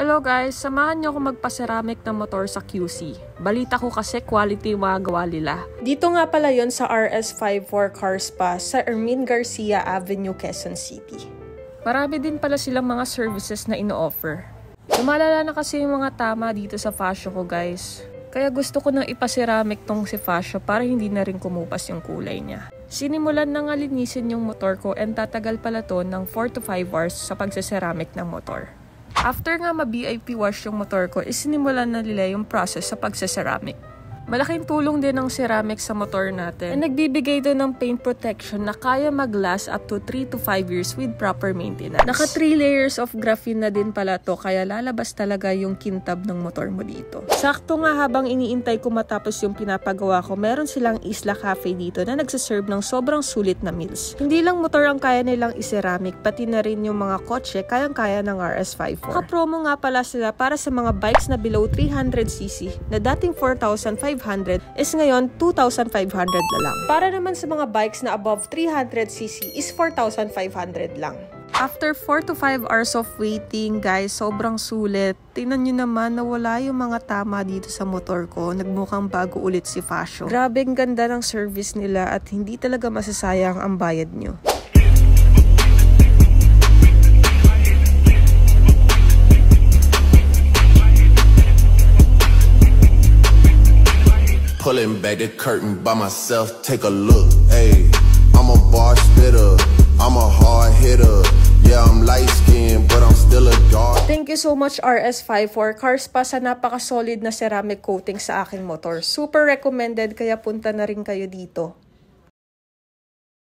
Hello guys, samahan niyo ako magpa-ceramic ng motor sa QC. Balita ko kasi quality yung mga gawa nila. Dito nga pala yon sa RS54 Car Spa sa Ermin Garcia Avenue, Quezon City. Marami din pala silang mga services na ino-offer. Lumalala na kasi yung mga tama dito sa fascio ko guys. Kaya gusto ko nang ipa-ceramic tong si fascio para hindi na rin kumupas yung kulay niya. Sinimulan na nga linisin yung motor ko and tatagal pala to ng 4 to 5 hours sa pagse-ceramic ng motor. After nga ma-BIP wash yung motor ko, isinimulan na nila yung process sa pagse-ceramic. Malaking tulong din ng ceramic sa motor natin. And nagbibigay doon ng paint protection na kaya mag-last up to 3 to 5 years with proper maintenance. Naka 3 layers of graphene na din pala to, kaya lalabas talaga yung kintab ng motor mo dito. Sakto nga habang iniintay ko matapos yung pinapagawa ko, meron silang Isla Cafe dito na nagsaserve ng sobrang sulit na meals. Hindi lang motor ang kaya nilang i-ceramic, pati na rin yung mga kotse kayang-kaya ng RS54. Naka-promo nga pala sila para sa mga bikes na below 300cc na dating 4,500 is ngayon 2,500 na lang. Para naman sa mga bikes na above 300cc is 4,500 lang. After 4 to 5 hours of waiting, guys, sobrang sulit. Tingnan nyo naman na wala yung mga tama dito sa motor ko. Nagmukhang bago ulit si fascio. Grabe ang ganda ng service nila at hindi talaga masasayang ang bayad nyo. Pulling back the curtain by myself, take a look, ayy. I'm a bar spitter, I'm a hard hitter. Yeah, I'm light-skinned, but I'm still a dog. Thank you so much RS54 Car Spa sa napaka-solid na ceramic coating sa aking motor. Super recommended, kaya punta na rin kayo dito.